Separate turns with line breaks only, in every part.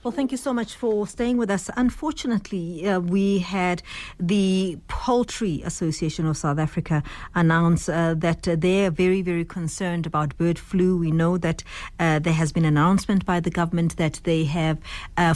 Well, thank you so much for staying with us. Unfortunately, we had the Poultry Association of South Africa announce that they're very, very concerned about bird flu. We know that there has been an announcement by the government that they have,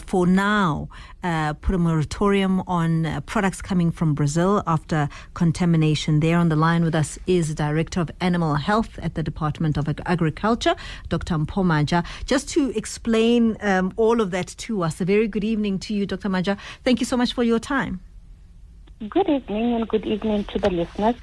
for now, put a moratorium on products coming from Brazil after contamination. There on the line with us is Director of Animal Health at the Department of Agriculture, Dr. Mpho Maja. Just to explain all of that to us, a very good evening to you, Dr. Maja. Thank you so much for your time.
Good evening, and good evening to the listeners.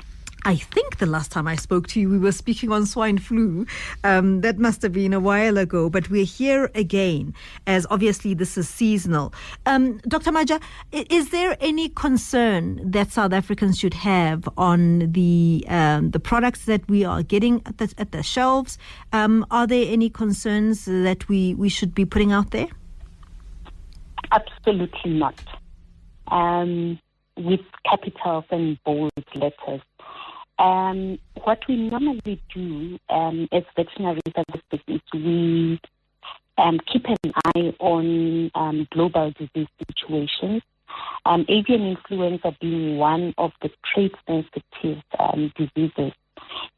I think the last time I spoke to you, we were speaking on swine flu. That must have been a while ago, but we're here again, as obviously this is seasonal. Dr. Maja, is there any concern that South Africans should have on the products that we are getting at the shelves? Are there any concerns that we should be putting out there?
Absolutely not. With capitals and bold letters. What we normally do as veterinary services is we keep an eye on global disease situations. Avian influenza being one of the trade-sensitive diseases.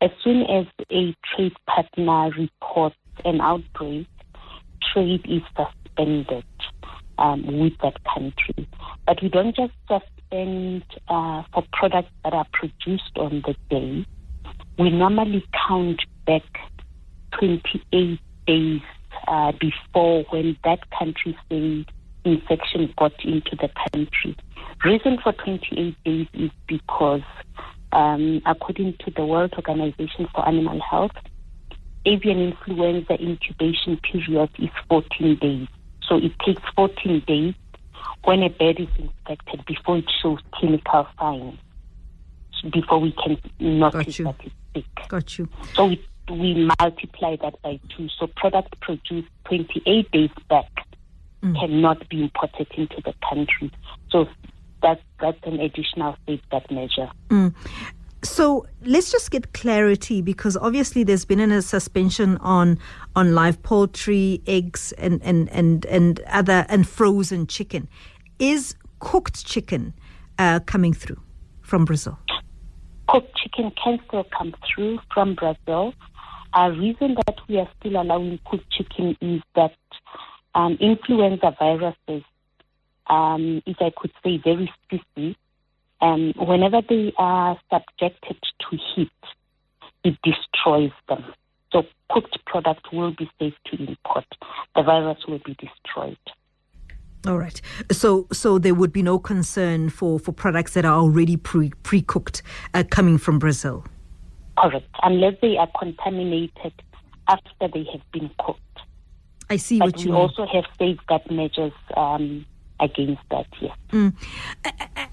As soon as a trade partner reports an outbreak, trade is suspended with that country. But we don't just suspend for products that are produced on the day. We normally count back 28 days before when that country say infection got into the country. Reason for 28 days is because according to the World Organization for Animal Health, avian influenza incubation period is 14 days. So it takes 14 days when a bird is infected before it shows clinical signs, before we can notice that it's sick.
Got you.
So we multiply that by 2. So product produced 28 days back cannot be imported into the country. So that's an additional safeguard measure.
So let's just get clarity, because obviously there's been a suspension on live poultry, eggs, and other and frozen chicken. Is cooked chicken coming through from Brazil?
Cooked chicken can still come through from Brazil. A reason that we are still allowing cooked chicken is that influenza viruses, if I could say, very sticky. Whenever they are subjected to heat, it destroys them. So cooked product will be safe to import. The virus will be destroyed.
All right. So there would be no concern for products that are already pre-cooked coming from Brazil?
Correct, unless they are contaminated after they have been cooked.
I see
but
what you mean.
We also have safeguard measures against that, yes.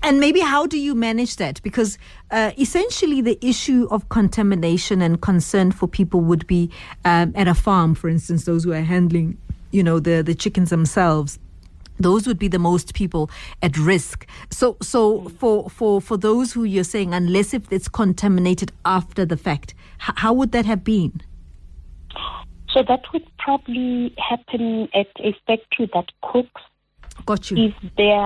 And maybe how do you manage that? Because essentially the issue of contamination and concern for people would be at a farm, for instance, those who are handling, the chickens themselves. Those would be the most people at risk. So for those who you're saying, unless if it's contaminated after the fact, how would that have been?
So that would probably happen at a factory that cooks.
Got you.
If there,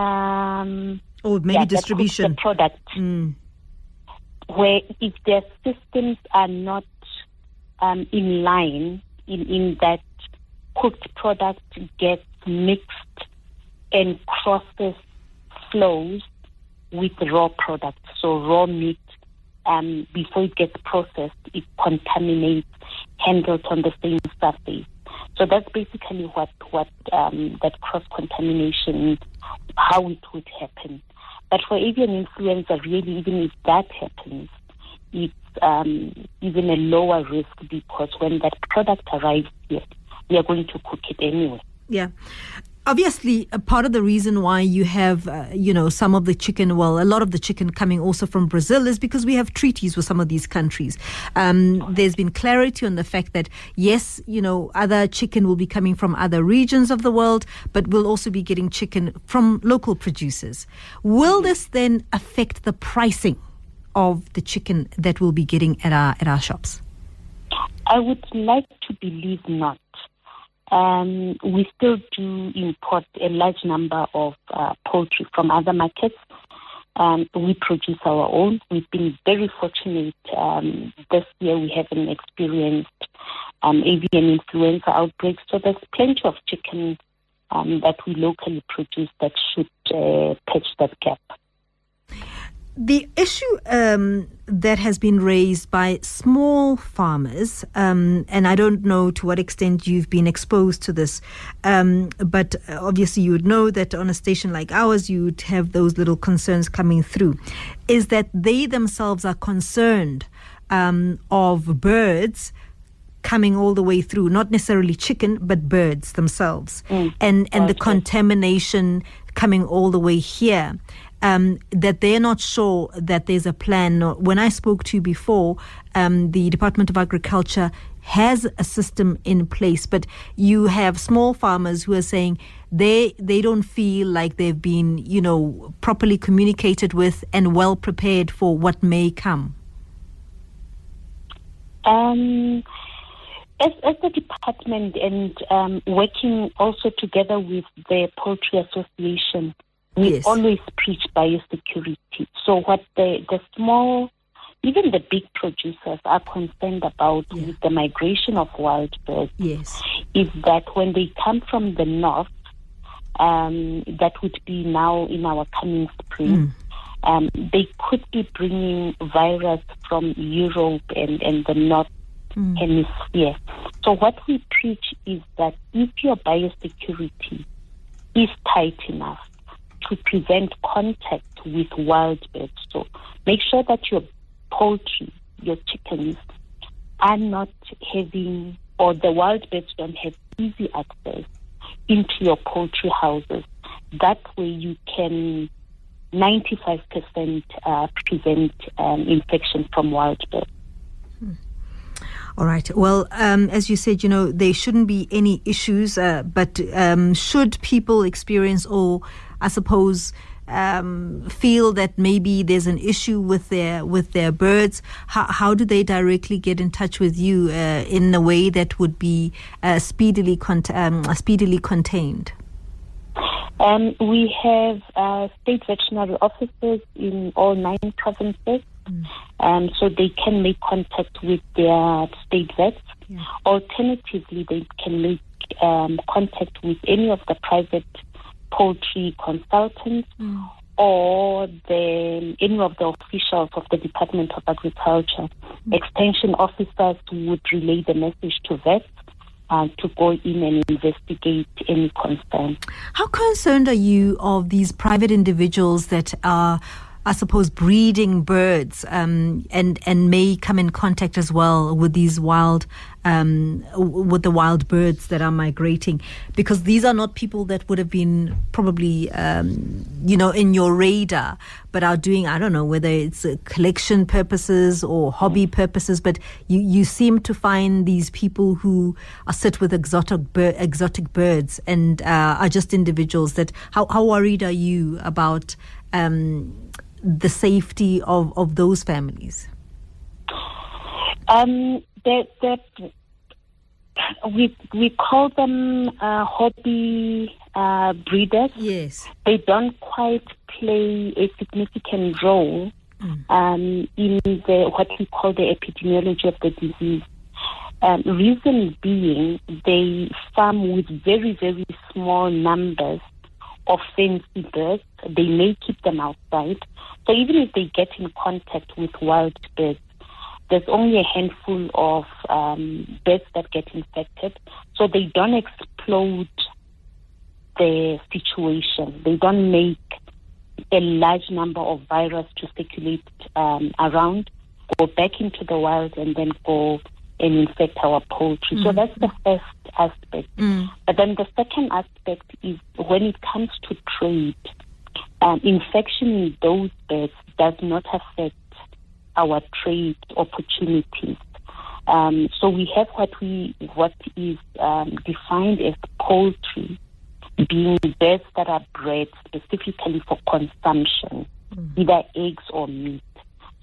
or maybe distribution.
The product, where if their systems are not in line, in that cooked product gets mixed and crosses flows with raw products. So raw meat, before it gets processed, it contaminates, handled on the same surface. So that's basically what that cross-contamination, how it would happen. But for avian influenza, really, even if that happens, it's even a lower risk, because when that product arrives here, we are going to cook it anyway.
Yeah. Obviously, a part of the reason why you have, some of the chicken, a lot of the chicken coming also from Brazil is because we have treaties with some of these countries. There's been clarity on the fact that, yes, other chicken will be coming from other regions of the world, but we'll also be getting chicken from local producers. Will this then affect the pricing of the chicken that we'll be getting at our shops?
I would like to believe not. We still do import a large number of poultry from other markets. We produce our own. We've been very fortunate. This year we haven't experienced avian influenza outbreaks, so there's plenty of chicken that we locally produce that should patch that gap.
The issue that has been raised by small farmers, and I don't know to what extent you've been exposed to this, but obviously you would know that on a station like ours, you would have those little concerns coming through, is that they themselves are concerned of birds coming all the way through, not necessarily chicken, but birds themselves, and the contamination coming all the way here. That they're not sure that there's a plan. When I spoke to you before, the Department of Agriculture has a system in place, but you have small farmers who are saying they don't feel like they've been, properly communicated with and well prepared for what may come.
As the department and working also together with the Poultry Association, we always preach biosecurity. So what the small, even the big producers are concerned about with the migration of wild birds is that when they come from the north, that would be now in our coming spring, they could be bringing virus from Europe and the north hemisphere. So what we preach is that if your biosecurity is tight enough to prevent contact with wild birds, so make sure that your poultry, your chickens, are not having, or the wild birds don't have easy access into your poultry houses. That way you can 95% prevent infection from wild birds.
All right. Well, as you said, there shouldn't be any issues, but should people experience or, I suppose, feel that maybe there's an issue with their birds, how do they directly get in touch with you in a way that would be speedily contained? We have state veterinary officers in all 9 provinces. So they can make contact with their state vets. Alternatively, they can make contact with any of the private poultry consultants or any of the officials of the Department of Agriculture. Extension officers would relay the message to vets to go in and investigate any concern. How concerned are you of these private individuals that are, I suppose, breeding birds and may come in contact as well with these wild birds that are migrating? Because these are not people that would have been probably in your radar, but are doing, I don't know whether it's collection purposes or hobby purposes, but you seem to find these people who sit with exotic birds and are just individuals that, how worried are you about the safety of those families? We call them hobby breeders. Yes. They don't quite play a significant role in what we call the epidemiology of the disease. Reason being, they farm with very, very small numbers of fancy birds. They may keep them outside. So even if they get in contact with wild birds, there's only a handful of birds that get infected. So they don't explode the situation. They don't make a large number of virus to circulate around, go back into the wild, and then go and infect our poultry. So that's the first aspect. But then the second aspect is when it comes to trade, infection in those birds does not affect our trade opportunities. So we have what is defined as poultry, being birds that are bred specifically for consumption, either eggs or meat.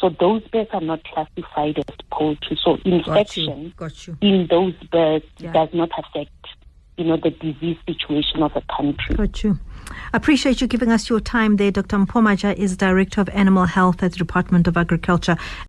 So those birds are not classified as poultry. So infection in those birds does not affect
the disease situation of a country.
Got you. Appreciate you giving us your time there. Dr. Mpho Maja is Director of Animal Health at the Department of Agriculture.